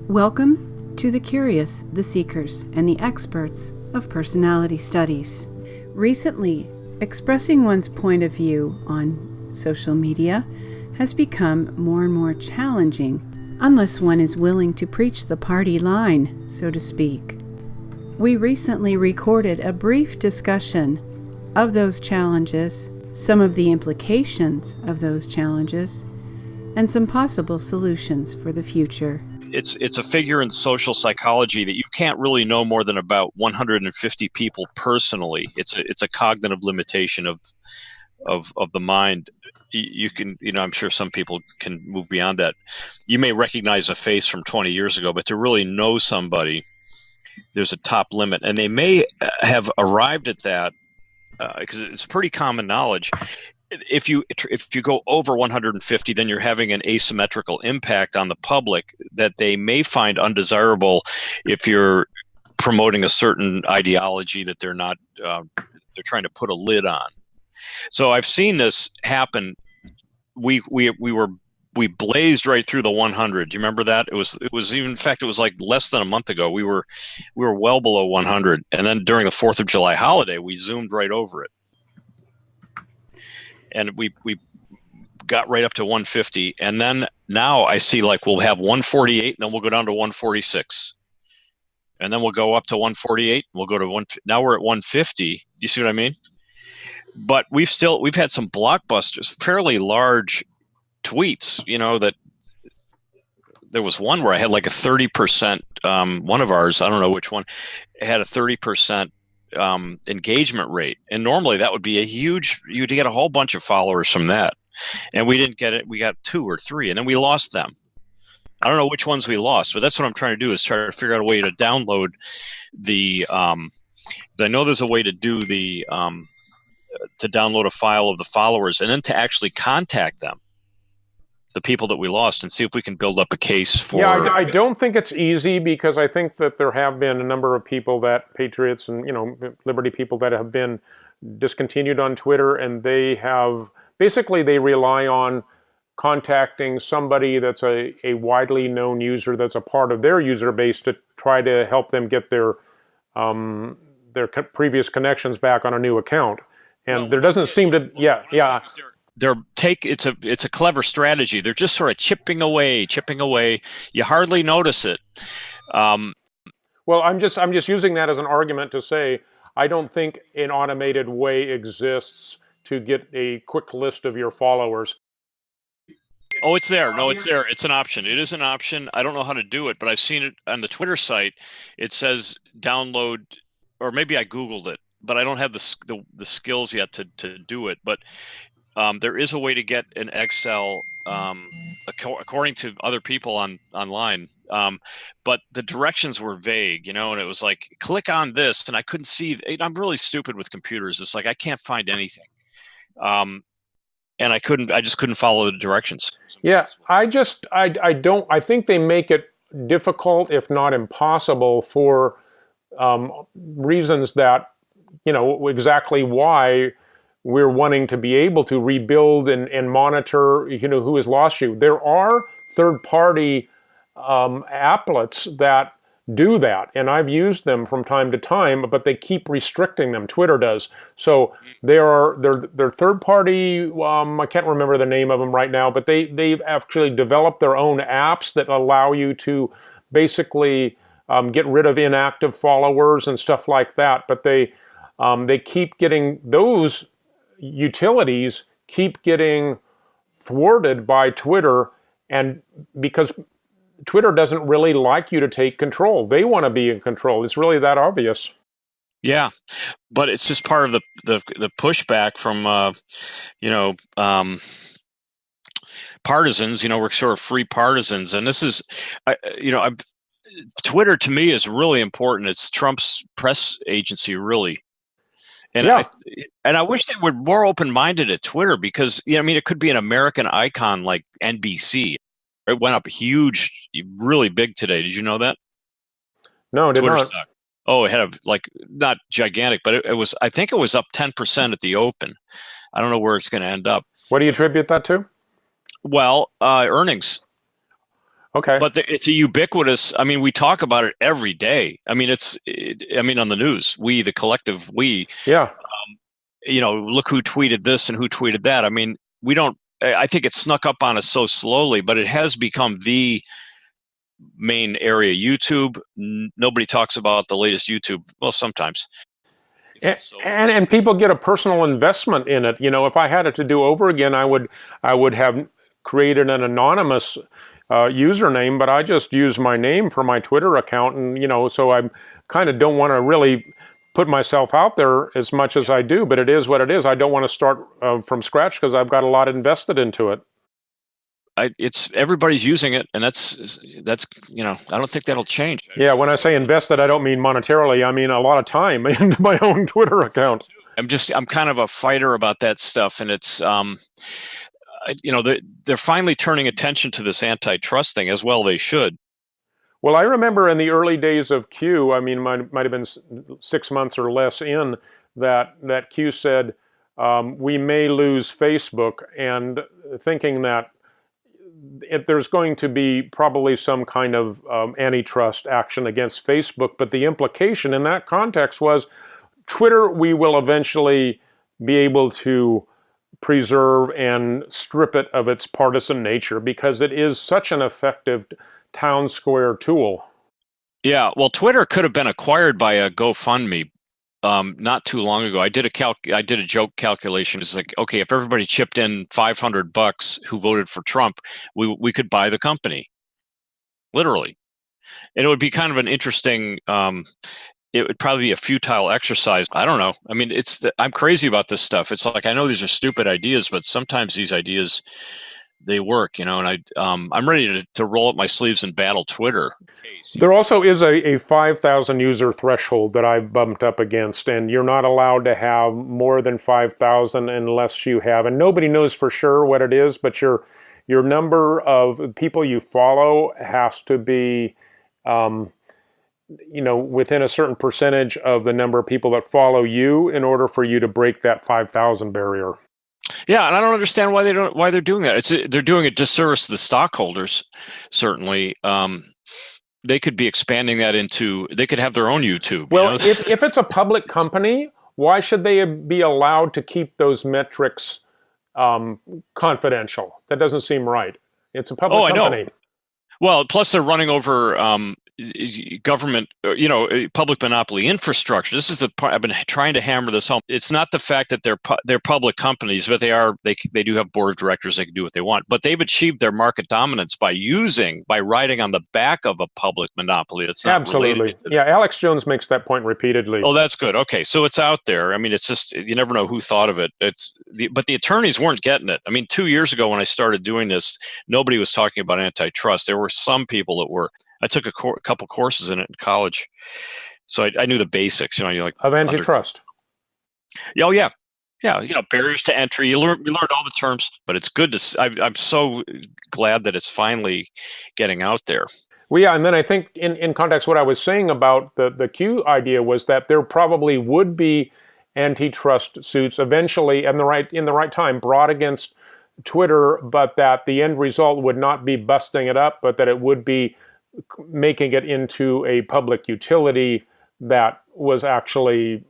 Welcome to the curious, the seekers, and the experts of personality studies. Recently, expressing one's point of view on social media has become more and more challenging unless one is willing to preach the party line, so to speak. We recently recorded a brief discussion of those challenges, some of the implications of those challenges, and some possible solutions for the future. It's a figure in social psychology that you can't really know more than about 150 people personally. It's a cognitive limitation of the mind. You can, I'm sure some people can move beyond that. You may recognize a face from 20 years ago, but to really know somebody, there's a top limit, and they may have arrived at that because it's pretty common knowledge. If you go over 150, then you're having an asymmetrical impact on the public that they may find undesirable if you're promoting a certain ideology that they're not. They're trying to put a lid on. So I've seen this happen. We blazed right through the 100. Do you remember that? It was even, in fact, it was like less than a month ago. We were well below 100, and then during the 4th of July holiday, we zoomed right over it. And we got right up to 150. And then now I see like we'll have 148, and then we'll go down to 146. And then we'll go up to 148. We'll go to one. Now we're at 150. You see what I mean? But we've had some blockbusters, fairly large tweets, that there was one where I had like a 30%, one of ours, I don't know which one, had a 30% engagement rate, and normally that would be you'd get a whole bunch of followers from that, and we didn't get it. We got 2 or 3, and then we lost them. I don't know which ones we lost, but that's what I'm trying to do, is try to figure out a way to download the I know there's a way to do the to download a file of the followers, and then to actually contact them, the people that we lost, and see if we can build up a case for... Yeah, I don't think it's easy, because I think that there have been a number of people, that patriots and, liberty people, that have been discontinued on Twitter, and they rely on contacting somebody that's a widely known user that's a part of their user base to try to help them get their previous connections back on a new account. And there doesn't seem to... Yeah. It's a clever strategy. They're just sort of chipping away. You hardly notice it. Well, I'm just using that as an argument to say I don't think an automated way exists to get a quick list of your followers. Oh, it's there. No, it's there. It's an option. It is an option. I don't know how to do it, but I've seen it on the Twitter site. It says download, or maybe I Googled it, but I don't have the skills yet to do it. But there is a way to get an Excel, according to other people online. But the directions were vague, and it was like, click on this, and I couldn't see. I'm really stupid with computers. It's like I can't find anything, and I just couldn't follow the directions. Yeah, I think they make it difficult, if not impossible, for reasons that exactly why we're wanting to be able to rebuild and monitor, who has lost you. There are third-party applets that do that, and I've used them from time to time, but they keep restricting them. Twitter does. So they're third-party. I can't remember the name of them right now, but they've actually developed their own apps that allow you to basically get rid of inactive followers and stuff like that. But they keep getting those utilities keep getting thwarted by Twitter, and because Twitter doesn't really like you to take control. They want to be in control. It's really that obvious. Yeah, but it's just part of the pushback from partisans. We're sort of free partisans, and this is Twitter to me is really important. It's Trump's press agency, really. And yeah. I wish they were more open-minded at Twitter, because it could be an American icon like NBC. It went up huge, really big today. Did you know that? No, did Twitter not. stock. Oh, it had not gigantic, but it was. I think it was up 10% at the open. I don't know where it's going to end up. What do you attribute that to? Well, earnings. Okay. But it's a ubiquitous. I mean, we talk about it every day. I mean, on the news, we, the collective, we. Yeah. Look who tweeted this and who tweeted that. I mean, we don't. I think it snuck up on us so slowly, but it has become the main area. YouTube. Nobody talks about the latest YouTube. Well, sometimes. And people get a personal investment in it. If I had it to do over again, I would have created an anonymous username, but I just use my name for my Twitter account, and so I kind of don't want to really put myself out there as much as I do. But it is what it is. I don't want to start from scratch because I've got a lot invested into it. It's everybody's using it, and that's I don't think that'll change. Yeah, when I say invested, I don't mean monetarily. I mean a lot of time into my own Twitter account. I'm kind of a fighter about that stuff, and it's they're finally turning attention to this antitrust thing, as well they should. Well, I remember in the early days of Q, I mean, might have been 6 months or less in, that Q said, we may lose Facebook, and thinking that there's going to be probably some kind of antitrust action against Facebook, but the implication in that context was Twitter, we will eventually be able to preserve and strip it of its partisan nature because it is such an effective town square tool. Yeah, well, Twitter could have been acquired by a GoFundMe not too long ago. I did a joke calculation. It's like, okay, if everybody chipped in $500 who voted for Trump, we could buy the company, literally, and it would be kind of an interesting. It would probably be a futile exercise. I don't know. I mean, I'm crazy about this stuff. It's like I know these are stupid ideas, but sometimes these ideas they work, and I'm ready to roll up my sleeves and battle Twitter. There also is a 5,000 user threshold that I've bumped up against, and you're not allowed to have more than 5,000 unless you have, and nobody knows for sure what it is, but your number of people you follow has to be, within a certain percentage of the number of people that follow you in order for you to break that 5,000 barrier. Yeah, and I don't understand why they're doing that. They're doing a disservice to the stockholders, certainly. They could be expanding that they could have their own YouTube. Well, if it's a public company, why should they be allowed to keep those metrics confidential? That doesn't seem right. It's a public company. I know. Well, plus they're running over government, public monopoly infrastructure. This is the part I've been trying to hammer this home. It's not the fact that they're public companies, but they do have board of directors. They can do what they want, but they've achieved their market dominance by riding on the back of a public monopoly. That's not absolutely. Yeah, Alex Jones makes that point repeatedly. Oh, that's good. Okay, so it's out there. I mean, it's just you never know who thought of it. But the attorneys weren't getting it. I mean, 2 years ago when I started doing this, nobody was talking about antitrust. There were some people that were. I took a couple courses in it in college, so I knew the basics. Of antitrust. Oh yeah, barriers to entry. You learned all the terms, but it's good to. I'm so glad that it's finally getting out there. Well, yeah, and then I think in context, what I was saying about the Q idea was that there probably would be antitrust suits eventually, in the right time, brought against Twitter, but that the end result would not be busting it up, but that it would be making it into a public utility that was actually,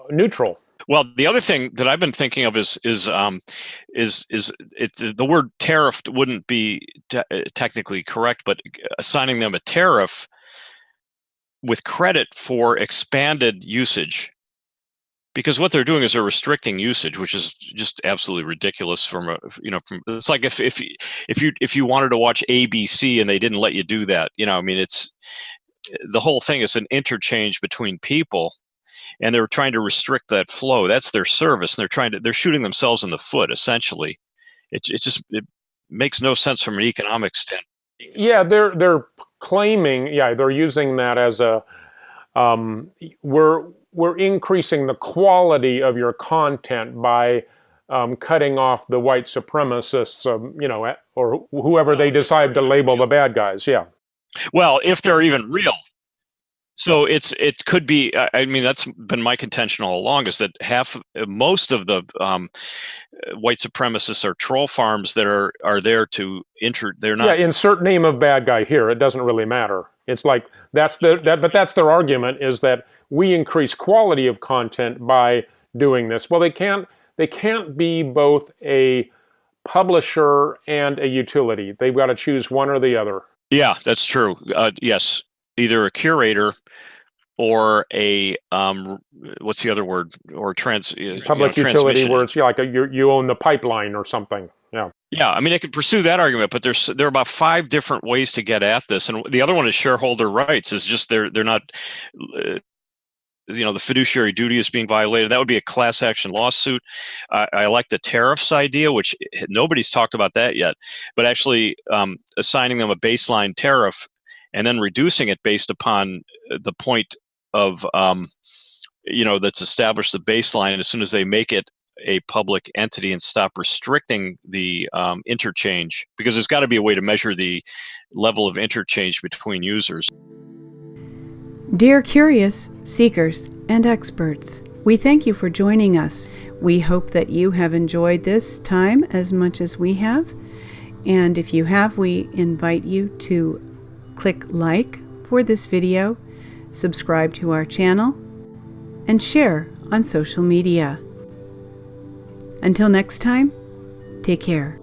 neutral. Well, the other thing that I've been thinking of is the word tariff wouldn't be technically correct, but assigning them a tariff with credit for expanded usage. Because what they're doing is they're restricting usage, which is just absolutely ridiculous. It's like if you wanted to watch ABC and they didn't let you do that, it's the whole thing is an interchange between people, and they're trying to restrict that flow. That's their service, and they're shooting themselves in the foot essentially. It makes no sense from an economic standpoint. Yeah, they're claiming, they're using that as a we're increasing the quality of your content by cutting off the white supremacists, or whoever they decide to label the bad guys. Yeah. Well, if they're even real. So it could be. I mean, that's been my contention all along, is that most of the white supremacists are troll farms that are there to They're not. Yeah, insert name of bad guy here. It doesn't really matter. It's like but that's their argument, is that we increase quality of content by doing this. Well, they can't be both a publisher and a utility. They've got to choose one or the other. Yeah, that's true. Yes, either a curator or a what's the other word? Or public utility, where it's like you own the pipeline or something. Yeah. Yeah, I mean, I could pursue that argument, but there are about 5 different ways to get at this, and the other one is shareholder rights. Is just they're not. The fiduciary duty is being violated. That would be a class action lawsuit. I like the tariffs idea, which nobody's talked about that yet, but actually assigning them a baseline tariff and then reducing it based upon the point of, that's established the baseline as soon as they make it a public entity, and stop restricting the interchange, because there's got to be a way to measure the level of interchange between users. Dear curious seekers and experts, we thank you for joining us. We hope that you have enjoyed this time as much as we have. And if you have, we invite you to click like for this video, subscribe to our channel, and share on social media. Until next time, take care.